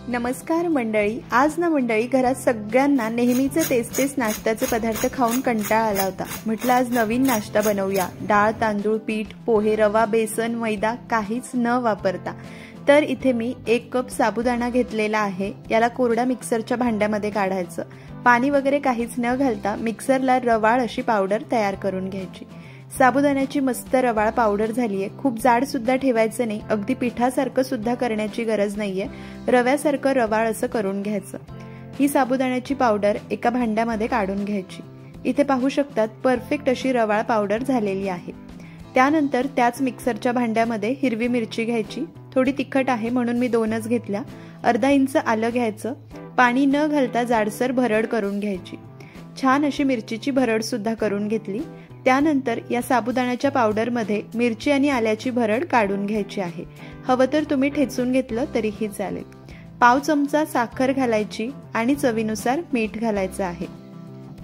नमस्कार मंडळी। आज ना मंडळी घरात सगळ्यांना नेहमीचे तेच नाश्त्याचे पदार्थ खाऊन कंटाळा आला होता। म्हटलं आज नवीन नाश्ता बनवूया। डाळ, तांदूळ, पीठ, पोहे, रवा, बेसन, मैदा काहीच न वापरता। तर इथे मी 1 कप साबुदाणा घेतलेला आहे। याला कोरड्या मिक्सरच्या भांड्यामध्ये काढायचं। पाणी वगैरे काहीच न घालता मिक्सरला रवाळ अशी पावडर तयार करून घ्यायची। साबुदाण्याची मस्त रवाळ पावडर झालीये। खूप जाड सुद्धा ठेवायचं नाही, अगदी पिठासारखं सुद्धा करण्याची गरज नाहीये। रव्यासारखं रवाळ असं करून घ्यायचं। ही साबुदाण्याची पावडर एका भांड्यामध्ये काढून घ्यायची। इथे पाहू शकतात परफेक्ट अशी रवाळ पावडर झालेली आहे। त्यानंतर त्याच मिक्सरच्या भांड्यामध्ये हिरवी मिरची घ्यायची। थोडी तिखट आहे म्हणून मी 2च घेतल्या। अर्धा इंच आलं घ्यायचं। पाणी न घालता जाडसर भरड करून घ्यायची। छान अशी मिरचीची भरड सुद्धा करून घेतली। त्यानंतर या साबुदाण्याच्या पावडरमध्ये मिरची आणि आल्याची भरड काढून घ्यायची आहे। हवं तर तुम्ही ठेचून घेतलं तरीही चालेल। पाव चमचा साखर घालायची आणि चवीनुसार मीठ घालायचं आहे।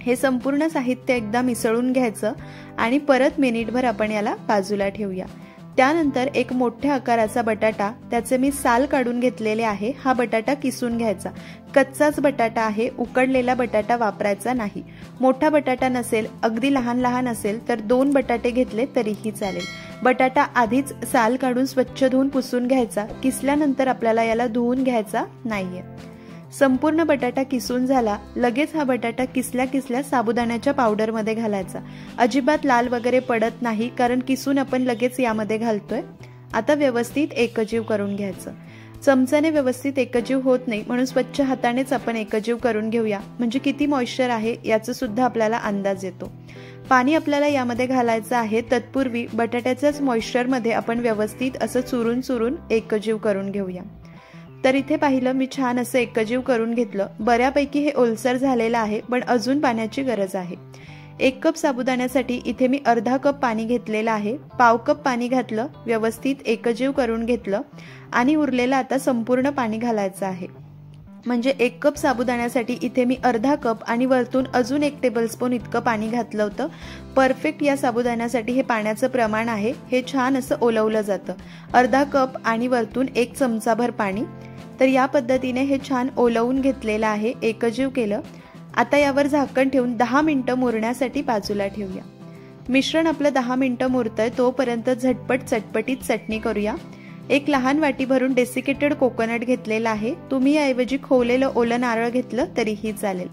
हे संपूर्ण साहित्य एकदा मिसळून घ्यायचं आणि परत मिनिटभर आपण याला बाजूला ठेवूया। त्यानंतर एक मोठ्या आकाराचा बटाटा, त्याचे मी साल काढून घेतलेले आहे। हा बटाटा किसून घ्यायचा। कच्चाच बटाटा आहे, उकडलेला बटाटा वापरायचा नाही। मोठा बटाटा नसेल, अगदी लहान असेल तर 2 बटाटे घेतले तरीही चालेल। बटाटा आधीच साल काढून स्वच्छ धुवून पुसून घ्यायचा। किसल्यानंतर आपल्याला याला धुवून घ्यायचा नाहीये। संपूर्ण बटाटा किसून झाला, लगेच हा बटाटा किसल्या साबुदाण्याच्या पावडरमध्ये घालायचा। अजिबात लाल वगैरे पडत नाही, कारण किसून आपण लगेच यामध्ये घालतोय। आता व्यवस्थित एकजीव करून घ्यायचं। चमच्याने व्यवस्थित एकजीव होत नाही, म्हणून स्वच्छ हातानेच आपण एकजीव करून घेऊया, म्हणजे किती मॉइश्चर आहे याचा सुद्धा आपल्याला अंदाज येतो। पाणी आपल्याला यामध्ये घालायचं आहे। तत्पूर्वी बटाट्याच्याच मॉइश्चरमध्ये आपण व्यवस्थित असं चुरून एकजीव करून घेऊया। तर इथे पाहिलं मी छान असं एकजीव करून घेतलं। बऱ्यापैकी हे ओलसर झालेलं आहे, पण अजून पाण्याची गरज आहे। 1 कप साबुदाण्यासाठी इथे मी अर्धा कप पाणी घेतलेलं आहे। पाव कप पाणी घातलं, व्यवस्थित एकजीव करून घेतलं आणि उरलेलं आता संपूर्ण पाणी घालायचं आहे। म्हणजे 1 कप साबुदाण्यासाठी इथे मी अर्धा कप आणि वरतून अजून 1 टेबलस्पून इतकं पाणी घातलं होतं। परफेक्ट या साबुदाण्यासाठी हे पाण्याचं प्रमाण आहे। हे छान असं ओलवलं जातं। अर्धा कप आणि वरतून 1 चमचाभर पाणी। तर या पद्धतीने हे छान ओलवून घेतलेलं आहे, एकजीव केलं। आता यावर झाकण ठेवून 10 मिनिटं मुरण्यासाठी बाजूला ठेवूया। मिश्रण आपलं 10 मिनिटं मुरतंय तोपर्यंत झटपट चटपटीत चटणी करूया। 1 लहान वाटी भरून डेसिकेटेड कोकोनट घेतलेला आहे। तुम्ही याऐवजी खोवलेलं ओलं नारळ घेतलं तरीही चालेल।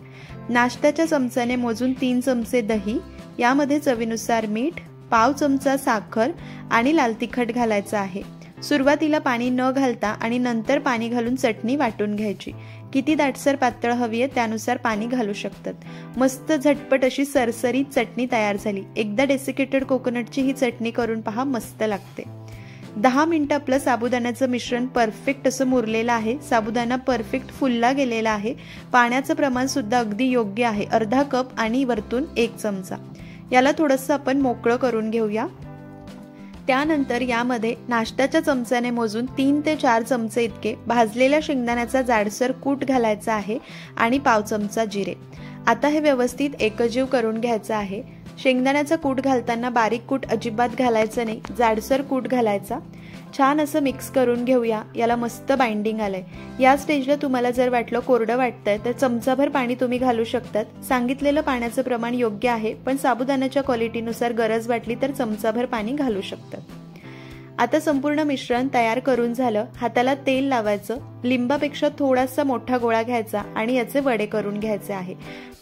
नाश्त्याच्या चमच्याने मोजून 3 चमचे दही, यामध्ये चवीनुसार मीठ, पाव चमचा साखर आणि लाल तिखट घालायचं आहे। सुरुवातीला पाणी न घालता आणि नंतर पाणी घालून चटणी वाटून घ्यायची। किती दाटसर पातळ हवी आहे त्यानुसार पाणी घालू शकतात। मस्त झटपट अशी सरसरीत चटणी तयार झाली। एकदा डेसिकेटेड कोकोनटची ही चटणी करून पहा, मस्त लागते। 10 मिनिटं आपलं साबुदाण्याचं मिश्रण परफेक्ट असं मुरलेलं आहे। साबुदाणा परफेक्ट फुलला गेलेला आहे। पाण्याचं प्रमाण सुद्धा अगदी योग्य आहे, अर्धा कप आणि वरतून 1 चमचा। याला थोडंसं आपण मोकळं करून घेऊया। त्यानंतर यामध्ये नाश्त्याच्या चमच्याने मोजून 3 ते 4 चमचे इतके भाजलेल्या शेंगदाण्याचा जाडसर कूट घालायचा आहे आणि पाव चमचा जिरे। आता हे व्यवस्थित एकजीव करून घ्यायचं आहे। शेंगदाण्याचा कूट घालताना बारीक कूट अजिबात घालायचं नाही, जाडसर कूट घालायचा। छान असं मिक्स करून घेऊया। याला मस्त बाइंडिंग आलंय। या स्टेजला तुम्हाला जर वाटलं कोरडं वाटतंय तर चमचाभर पाणी तुम्ही घालू शकतात। सांगितलेलं पाण्याचं प्रमाण योग्य आहे, पण साबुदाण्याच्या क्वालिटीनुसार गरज वाटली तर चमचाभर पाणी घालू शकतात। आता संपूर्ण मिश्रण तयार करून झालं। हाताला तेल लावायचं। लिंबापेक्षा थोडासा मोठा गोळा घ्यायचा आणि याचे वडे करून घ्यायचे आहे।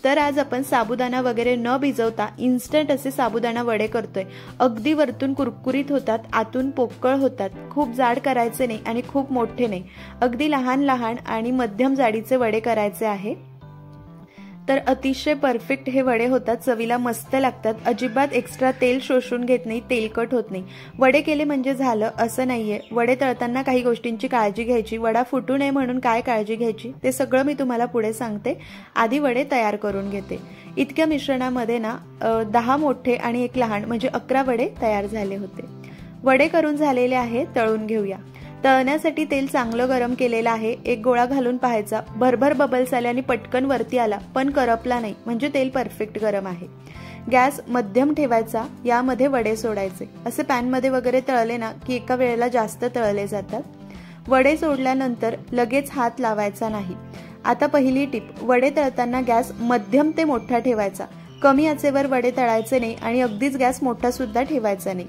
तर आज आपण साबुदाणा वगैरे न भिजवता इन्स्टंट असे साबुदाणा वडे करतोय। अगदी वरतून कुरकुरीत होतात, आतून पोकळ होतात। खूप जाड करायचे नाही आणि खूप मोठे नाही, अगदी लहान आणि मध्यम जाडीचे वडे करायचे आहे। तर अतिशय परफेक्ट हे वडे होतात, चवीला मस्त लागतात। अजिबात एक्स्ट्रा तेल शोषून घेत नाही, तेलकट होत नाही। वडे केले म्हणजे झालं असं नाहीये। वडे तळताना काही गोष्टींची काळजी घ्यायची। वडा फुटू नये म्हणून काय काळजी घ्यायची ते सगळं मी तुम्हाला पुढे सांगते। आधी वडे तयार करून घेते। इतक्या मिश्रणामध्ये ना 10 मोठे आणि 1 लहान म्हणजे 11 वडे तयार झाले होते। वडे करून झालेले आहे, तळून घेऊया। तळण्यासाठी तेल चांगलं गरम केलेलं आहे। 1 गोळा घालून पाहायचा, भरभर बबल्स आले आणि पटकन वरती आला, पण करपला नाही, म्हणजे तेल परफेक्ट गरम आहे। गॅस मध्यम ठेवायचा। यामध्ये वडे सोडायचे। असे पॅन मध्ये वगैरे तळले ना की एका वेळेला जास्त तळले जातात। वडे सोडल्यानंतर लगेच हात लावायचा नाही। आता पहिली टिप, वडे तळताना गॅस मध्यम ते मोठा ठेवायचा। कमी आचेवर वडे तळायचे नाही आणि अगदीच गॅस मोठा सुद्धा ठेवायचा नाही।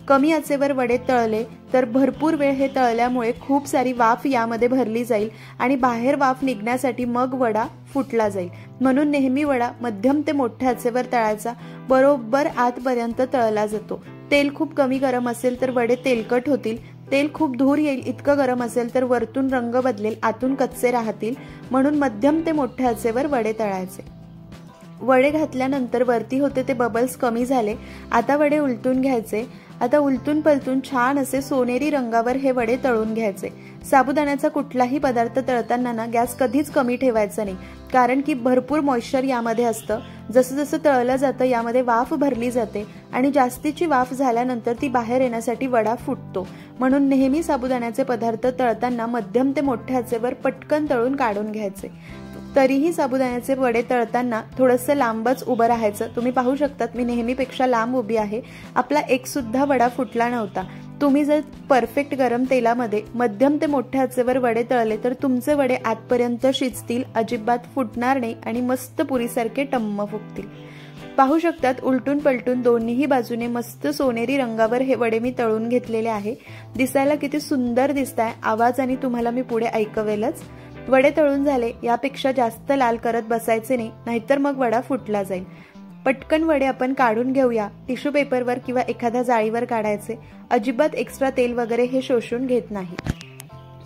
कमी आचेवर वडे तळले तर भरपूर वेळ हे तळल्यामुळे खूप सारी वाफ यामध्ये भरली जाईल आणि बाहेर वाफ निघण्यासाठी मग वडा फुटला जाईल। म्हणून नेहमी वडा मध्यम ते मोठ्या आचेवर तळायचा, बरोबर आतपर्यंत तळला जातो। तेल खूप कमी गरम असेल तर वडे तेलकट होतील, तेल खूप धूर येईल इतकं गरम असेल तर वरतून रंग बदलेल, आतून कच्चे राहतील। म्हणून मध्यम ते मोठ्या आचेवर वडे तळायचे। वडे घातल्यानंतर वरती होते ते बबल्स कमी झाले। आता वडे उलटून घ्यायचे। आता उलटून पलटून छान असे सोनेरी रंगावर हे वडे तळून घ्यायचे। साबुदाण्याचा कुठलाही पदार्थ तळताना ना गॅस कधीच कमी ठेवायचा नाही, कारण की भरपूर मॉइश्चर यामध्ये असतं। जसं जसं तळलं जातं यामध्ये वाफ भरली जाते आणि जास्तीची वाफ झाल्यानंतर ती बाहेर येण्यासाठी वडा फुटतो। म्हणून नेहमी साबुदाण्याचे पदार्थ तळताना मध्यम ते मोठ्या आचेवर पटकन तळून काढून घ्यायचे। तरीही साबुदाण्याचे वडे तळताना थोडंसं लांबच उभं राहायचं। तुम्ही पाहू शकतात मी नेहमीपेक्षा लांब उभी आहे। आपला एक सुद्धा वडा फुटला नव्हता। तुम्ही जर परफेक्ट गरम तेलामध्ये मध्यम ते मोठ्या आचेवर वडे तळले तर तुमचे वडे आतपर्यंत शिजतील, अजिबात फुटणार नाही आणि मस्त पुरीसारखे टम्म फुगतील। पाहू शकतात उलटून पलटून दोन्हीही बाजूने मस्त सोनेरी रंगावर हे वडे मी तळून घेतलेले आहे। दिसायला किती सुंदर दिसताय, आवाजाने तुम्हाला मी पुढे ऐकवेलच। वडे तळून झाले, यापेक्षा जास्त लाल करत बसायचे नाही, नाहीतर मग वडा फुटला जाईल। पटकन वडे आपण काढून घेऊया। टिश्यू पेपरवर किंवा एखाद्या जाळीवर काढायचे। अजिबात एक्स्ट्रा तेल वगैरे हे शोषून घेत नाही।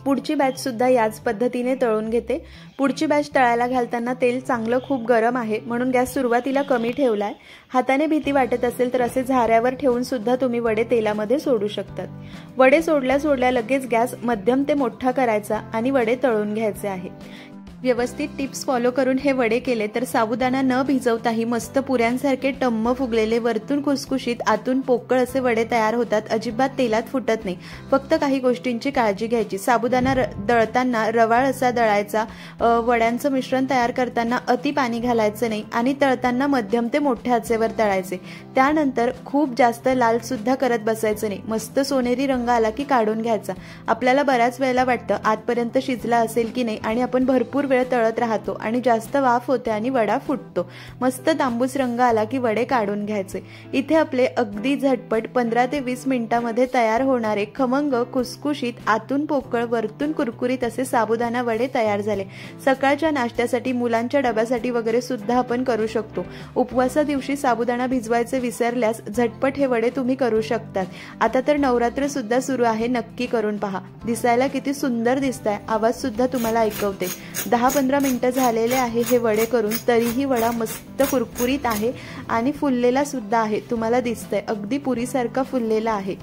पुढची बॅच सुद्धा याच पद्धतीने तळून घेते। पुढची बॅच तळायला घालताना तेल चांगलं खूप गरम आहे, म्हणून गॅस सुरुवातीला कमी ठेवलाय। हाताने भीती वाटत असेल तर असे झाऱ्यावर ठेवून सुद्धा तुम्ही वडे तेलामध्ये सोडू शकतात। वडे सोडल्या सोडल्या लगेच गॅस मध्यम ते मोठा करायचा आणि वडे तळून घ्यायचे आहे। व्यवस्थित टिप्स फॉलो करून हे वडे केले तर साबुदाणा न भिजवताही मस्त पुऱ्यांसारखे टम्म फुगलेले, वरतून खुसखुशीत आतून पोकळ असे वडे तयार होतात। अजिबात तेलात फुटत नाही। फक्त काही गोष्टींची काळजी घ्यायची। साबुदाणा दळताना रवाळ असा दळायचा। वड्यांचं मिश्रण तयार करताना अति पाणी घालायचं नाही आणि तळताना मध्यम ते मोठ्या आचेवर तळायचे। त्यानंतर खूप जास्त लाल सुद्धा करत बसायचं नाही। मस्त सोनेरी रंग आला की काढून घ्यायचा। आपल्याला बऱ्याच वेळेला वाटतं आतपर्यंत शिजला असेल की नाही आणि आपण भरपूर वेळ तळत राहतो आणि जास्त वाफ होते आणि वडा फुटतो। मस्त तांबूस रंग आला की वडे काढून घ्यायचे। इथे आपले अगदी झटपट 15 ते 20 मिनिटांमध्ये तयार होणारे खमंग, खुसखुशीत, आतून पोकळ, वरतून कुरकुरीत असे साबुदाणा वडे तयार झाले। सकाळच्या नाश्त्यासाठी, मुलांच्या डब्यासाठी वगैरे सुद्धा आपण करू शकतो। उपवासा दिवशी साबुदाणा भिजवायचे विसरल्यास झटपट हे वडे तुम्ही करू शकतात। आता तर नवरात्र सुद्धा सुरू आहे, नक्की करून पहा। दिसायला किती सुंदर दिसताय, आवाज सुद्धा तुम्हाला ऐकवते। 10-15 मिनिटं झालेले आहे हे वडे करून, तरीही वडा मस्त कुरकुरीत आहे आणि फुललेला सुद्धा आहे। तुम्हाला दिसतंय अगदी पुरीसारखा फुललेला आहे।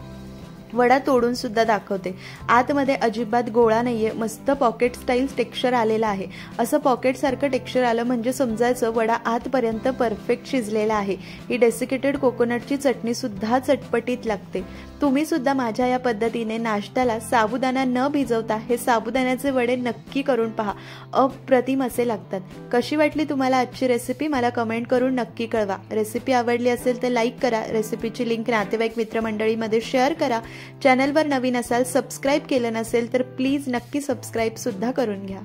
वडा तोडून सुद्धा दाखवते। आतमध्ये अजिबात गोळा नाहीये, मस्त पॉकेट स्टाईल टेक्स्चर आलेला आहे। असं पॉकेट सारखं टेक्स्चर आलं म्हणजे समजायचं वडा आतपर्यंत परफेक्ट शिजलेला आहे। ही डेसिकेटेड कोकोनटची चटणी सुद्धा चटपटीत लागते। तुम्ही सुद्धा माझ्या या पद्धतीने नाश्त्याला साबुदाणा न भिजवता हे साबुदाण्याचे वडे नक्की करून पहा, अप्रतिम असे लागतात। कशी वाटली तुम्हाला आजची रेसिपी मला कमेंट करून नक्की कळवा। रेसिपी आवडली असेल तर लाईक करा, रेसिपीची लिंक नातेवाईक मित्रमंडळीमध्ये शेअर करा। चॅनलवर नवीन असाल, सबस्क्राईब केलं नसेल तर प्लीज नक्की सबस्क्राईब सुद्धा करून घ्या।